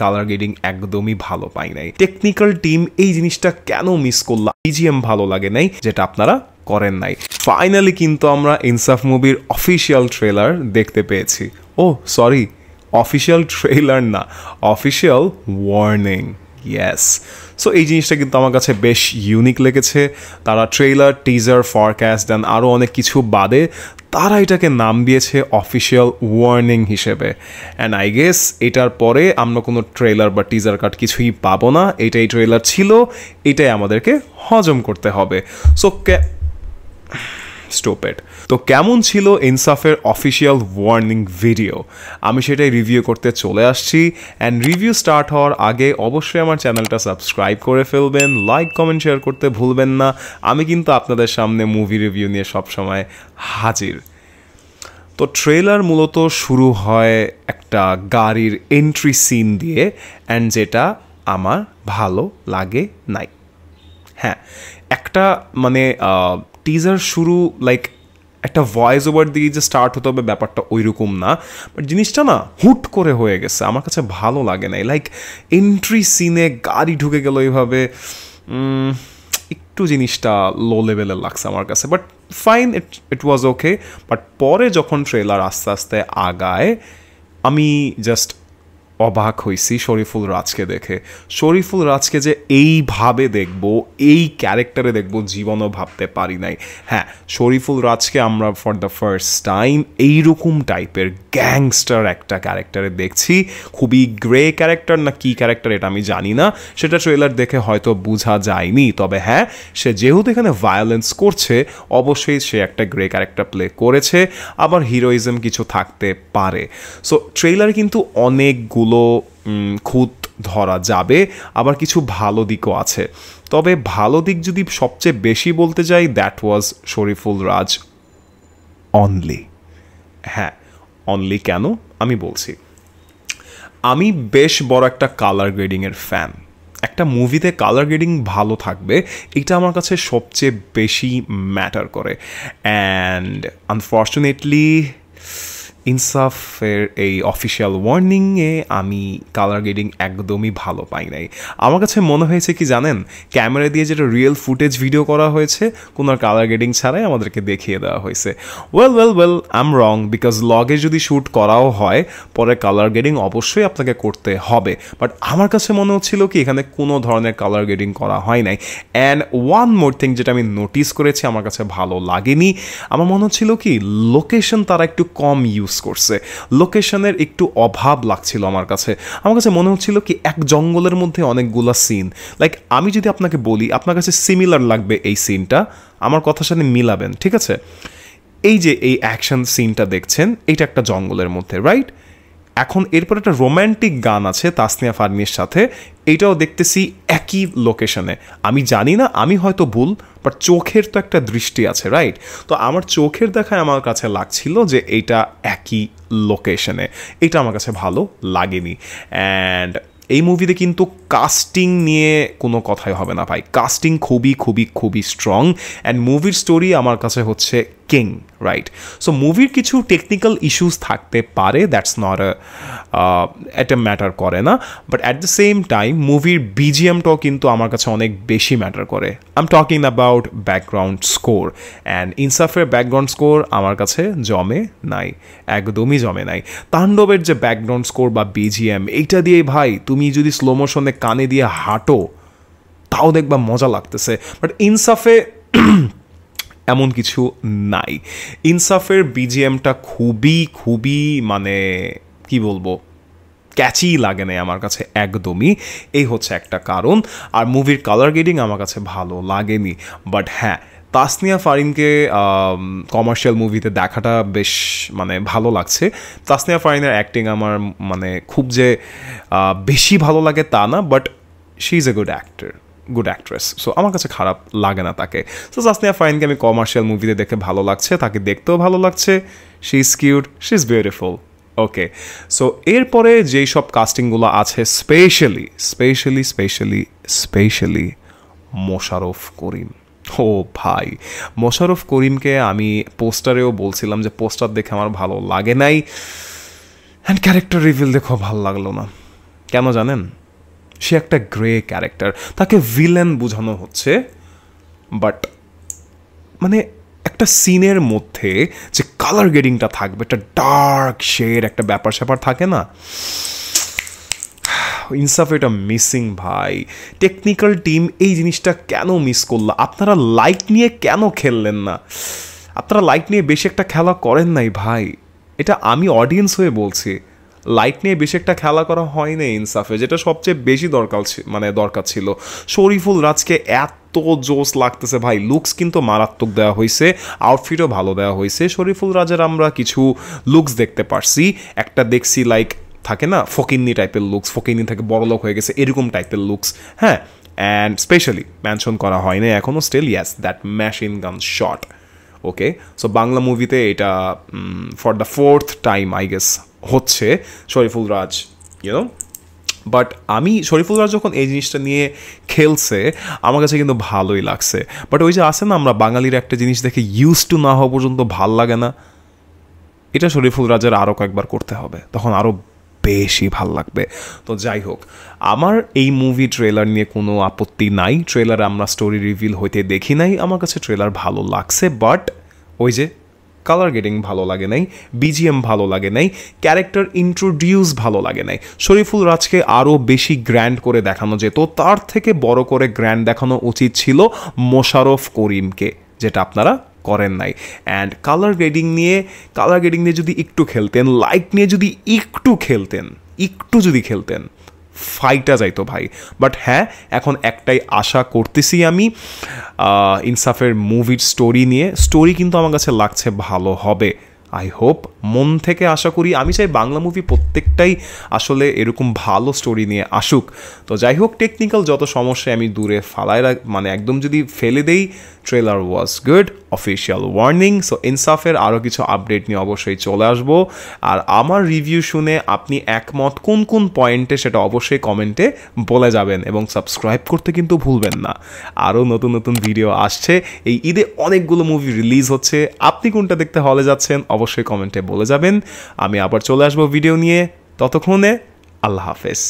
Colour grading একদমই ভালো পাই নাই। টেকনিক্যাল টিম এই জিনিসটা কেন মিস করলাম, বিজিএম ভালো লাগে নাই, যেটা আপনারা করেন নাই। ফাইনালি কিন্তু আমরা ইনসাফ মুভির অফিসিয়াল ট্রেলার দেখতে পেয়েছি। ও সরি, অফিসিয়াল ট্রেলার না, অফিসিয়াল ওয়ার্নিং। ইয়েস, সো এই জিনিসটা কিন্তু আমার কাছে বেশ ইউনিক লেগেছে। তারা ট্রেলার, টিজার, ফরকাস্ট অ্যান্ড আরও অনেক কিছু বাদে তারা এটাকে নাম দিয়েছে অফিসিয়াল ওয়ার্নিং হিসেবে। অ্যান্ড আই গেস এটার পরে আমরা কোনো ট্রেলার বা টিজার কাট কিছুই পাবো না। এটাই ট্রেলার ছিল, এটাই আমাদেরকে হজম করতে হবে। So stupid. তো কেমন ছিল ইনসাফের অফিসিয়াল ওয়ার্নিং ভিডিও, আমি সেটাই রিভিউ করতে চলে আসছি। অ্যান্ড রিভিউ স্টার্ট হওয়ার আগে অবশ্যই আমার চ্যানেলটা সাবস্ক্রাইব করে ফেলবেন, লাইক কমেন্ট শেয়ার করতে ভুলবেন না। আমি কিন্তু আপনাদের সামনে মুভি রিভিউ নিয়ে সবসময় হাজির। তো ট্রেলার মূলত শুরু হয় একটা গাড়ির এন্ট্রি সিন দিয়ে, অ্যান্ড যেটা আমার ভালো লাগে নাই। হ্যাঁ, একটা মানে টিজার শুরু লাইক একটা ভয়েস ওভার দিয়ে যে স্টার্ট হতে হবে ব্যাপারটা ওইরকম না, বাট জিনিসটা না হুট করে হয়ে গেছে, আমার কাছে ভালো লাগে নাই। লাইক এন্ট্রি সিনে গাড়ি ঢুকে গেল এইভাবে, একটু জিনিসটা লো লেভেলের লাগছে আমার কাছে, but fine, it was okay. But পরে যখন ট্রেলার আস্তে আস্তে আগায় আমি জাস্ট অবাক হয়েছি শরীফুল রাজকে দেখে। শরীফুল রাজকে যে এইভাবে দেখব, এই ক্যারেক্টারে দেখব, জীবনও ভাবতে পারি নাই। হ্যাঁ, শরীফুল রাজকে আমরা ফর দ্য ফার্স্ট টাইম এইরকম টাইপের গ্যাংস্টার একটা ক্যারেক্টারে দেখছি। খুবই গ্রে ক্যারেক্টার না কি ক্যারেক্টার এটা আমি জানি না, সেটা ট্রেলার দেখে হয়তো বোঝা যায়নি। তবে হ্যাঁ, সে যেহেতু এখানে ভায়োলেন্স করছে, অবশ্যই সে একটা গ্রে ক্যারেক্টার প্লে করেছে, আবার হিরোইজম কিছু থাকতে পারে। সো ট্রেলার কিন্তু অনেকগুলো খুঁত ধরা যাবে, আবার কিছু ভালো দিকও আছে। তবে ভালো দিক যদি সবচেয়ে বেশি বলতে যাই, that was Shariful Raj only. হ্যাঁ, অনলি কেন আমি বলছি, আমি বেশ বড় একটা কালার গ্রেডিংয়ের ফ্যান। একটা মুভিতে কালার গ্রেডিং ভালো থাকবে, এটা আমার কাছে সবচেয়ে বেশি ম্যাটার করে। অ্যান্ড আনফর্চুনেটলি ইনসাফের এই অফিসিয়াল ওয়ার্নিংয়ে আমি কালার গ্রেডিং একদমই ভালো পাই নাই। আমার কাছে মনে হয়েছে কি জানেন, ক্যামেরা দিয়ে যেটা রিয়েল ফুটেজ ভিডিও করা হয়েছে, কোনো কালার গ্রেডিং ছাড়াই আমাদেরকে দেখিয়ে দেওয়া হয়েছে। Well I am wrong, because লগে যদি শ্যুট করাও হয় পরে কালার গ্রেডিং অবশ্যই আপনাকে করতে হবে। বাট আমার কাছে মনে হচ্ছিল কি এখানে কোনো ধরনের কালার গ্রেডিং করা হয় নাই। অ্যান্ড ওয়ান মোর থিং যেটা আমি নোটিস করেছি আমার কাছে ভালো লাগেনি, আমার মনে হচ্ছিল কি লোকেশন তারা একটু কম ইউজ করছে, লোকেশনের একটু অভাব লাগছিল আমার কাছে। আমার কাছে মনে হচ্ছিল কি এক জঙ্গলের মধ্যে অনেকগুলো সিন, লাইক আমি যদি আপনাকে বলি আপনার কাছে সিমিলার লাগবে এই সিনটা, আমার কথার সাথে মিলাবেন, ঠিক আছে? এই যে এই অ্যাকশন সিনটা দেখছেন, এইটা একটা জঙ্গলের মধ্যে, রাইট? এখন এরপর একটা রোম্যান্টিক গান আছে তাসনিয়া ফারমিনের সাথে, এইটাও দেখতেছি একই লোকেশনে। আমি জানি না, আমি হয়তো ভুল, বাট চোখের তো একটা দৃষ্টি আছে, রাইট? তো আমার চোখের দেখায় আমার কাছে লাগছিল যে এইটা একই লোকেশনে। এটা আমার কাছে ভালো লাগেনি। অ্যান্ড এই মুভিতে কিন্তু কাস্টিং নিয়ে কোনো কথাই হবে না ভাই, কাস্টিং খুবই খুবই খুবই স্ট্রং। অ্যান্ড মুভির স্টোরি আমার কাছে হচ্ছে কিং, রাইট? সো মুভির কিছু টেকনিক্যাল ইস্যুস থাকতে পারে, দ্যাটস নট এটা ম্যাটার করে না, but at the same time মুভির বিজিএমটাও কিন্তু আমার কাছে অনেক বেশি ম্যাটার করে। I am talking about background score. And ইনসাফের ব্যাকগ্রাউন্ড স্কোর আমার কাছে জমে নাই, একদমই জমে নাই। তাণ্ডবের যে ব্যাকগ্রাউন্ড স্কোর বা বিজিএম, এইটা দিয়ে ভাই তুমি যদি স্লো মোশনে কানে দিয়ে হাঁটো তাও দেখবা মজা লাগতেছে। বাট ইনসাফে এমন কিছু নাই। ইনসাফের বিজিএমটা খুবই খুবই মানে কি বলবো, ক্যাচি লাগে না আমার কাছে একদমই, এই হচ্ছে একটা কারণ। আর মুভির কালার গ্রেডিং আমার কাছে ভালো লাগেনি। বাট হ্যাঁ, তাসনিয়া ফারিনকে কমার্শিয়াল মুভিতে দেখাটা বেশ মানে ভালো লাগছে। তাসনিয়া ফারিনের অ্যাক্টিং আমার মানে খুব যে বেশি ভালো লাগে তা না, but she is a good actor, good actress. So আমার কাছে খারাপ লাগে না তাকে। সো তাসনিয়া ফারিনকে আমি কমার্শিয়াল মুভিতে দেখে ভালো লাগছে, তাকে দেখতেও ভালো লাগছে। She is cute, she is beautiful. Okay, so এরপরে যেই সব কাস্টিংগুলো আছে, স্পেশালি মোশাররফ করিম। ও ভাই, মোশাররফ করিমকে আমি পোস্টারেও বলছিলাম যে পোস্টার দেখে আমার ভালো লাগে নাই, অ্যান্ড ক্যারেক্টার রিভিল দেখেও ভালো লাগলো না। কেন জানেন? সে একটা গ্রে ক্যারেক্টার, তাকে ভিলেন বোঝানো হচ্ছে, বাট মানে একটা সিনের মধ্যে যে কালার গ্রেডিংটা থাকবে, একটা ডার্ক শেড, একটা ব্যাপার স্যাপার থাকে না, ইনসাফ এটা মিসিং ভাই। টেকনিক্যাল টিম এই জিনিসটা কেন মিস করলো? আপনারা লাইট নিয়ে কেন খেললেন না? আপনারা লাইট নিয়ে বেশি একটা খেলা করেন নাই ভাই, এটা আমি অডিয়েন্স হয়ে বলছি। লাইট নিয়ে বেশি একটা খেলা করা হয় না ইনসাফে, যেটা সবচেয়ে বেশি দরকার ছিল। শরীফুল রাজকে এত জোস লাগতেছে ভাই, লুকস কিন্তু মারাত্মক দেওয়া হয়েছে, আউটফিটও ভালো দেওয়া হয়েছে। শরীফুল রাজের আমরা কিছু লুকস দেখতে পারছি, একটা দেখছি লাইক থাকে না ফকিন্নি টাইপের লুকস, ফকিন্নি থেকে বড়লোক হয়ে গেছে এরকম টাইপের লুকস, হ্যাঁ। অ্যান্ড স্পেশালি মেনশন করা হয় না এখনও, still yes that machine gun shot. Okay, so Bangla মুভিতে এটা for the 4th time I guess হচ্ছে শরীফুল রাজ, ইউনো। বাট আমি শরীফুল রাজ যখন এই জিনিসটা নিয়ে খেলছে আমার কাছে কিন্তু ভালোই লাগছে। বাট ওই যে আছে না, আমরা বাঙালির একটা জিনিস দেখে ইউজ টু না হওয়া পর্যন্ত ভাল লাগে না, এটা শরীফুল রাজের আরও কয়েকবার করতে হবে, তখন আরও বেশি ভাল লাগবে। তো যাই হোক, আমার এই মুভি ট্রেলার নিয়ে কোনো আপত্তি নাই। ট্রেলারে আমরা স্টোরি রিভিল হইতে দেখি নাই, আমার কাছে ট্রেলার ভালো লাগছে। বাট ওই যে কালার গ্রেডিং ভালো লাগে নাই, বিজিএম ভালো লাগে নাই, ক্যারেক্টার ইন্ট্রোডিউস ভালো লাগে নাই। শরীফুল রাজকে আরও বেশি গ্র্যান্ড করে দেখানো যেত, তার থেকে বড় করে গ্র্যান্ড দেখানো উচিত ছিল মোশাররফ করিমকে, যেটা আপনারা করেন নাই। অ্যান্ড কালার গ্রেডিং নিয়ে যদি একটু খেলতেন, লাইট নিয়ে যদি একটু খেলতেন ফাইটা যাইতো ভাই। বাট হ্যাঁ, এখন একটাই আশা করতেছি আমি ইনসাফের মুভির স্টোরি নিয়ে। স্টোরি কিন্তু আমার কাছে লাগছে ভালো হবে, আই হোপ, মন থেকে আশা করি। আমি চাই বাংলা মুভি প্রত্যেকটাই আসলে এরকম ভালো স্টোরি নিয়ে আসুক। তো যাই হোক, টেকনিক্যাল যত সমস্যা আমি দূরে মানে একদম যদি ফেলে দেই, trailer was good, official warning. So ইনসাফের আরও কিছু আপডেট নিয়ে অবশ্যই চলে আসবো। আর আমার রিভিউ শুনে আপনি একমত কোন কোন পয়েন্টে সেটা অবশ্যই কমেন্টে বলে যাবেন, এবং সাবস্ক্রাইব করতে কিন্তু ভুলবেন না। আরও নতুন নতুন ভিডিও আসছে, এই ঈদে অনেকগুলো মুভি রিলিজ হচ্ছে, আপনি কোনটা দেখতে হলে যাচ্ছেন অবশ্যই কমেন্টে বলে যাবেন। আমি আবার চলে আসবো ভিডিও নিয়ে, ততক্ষণে আল্লাহ হাফেজ।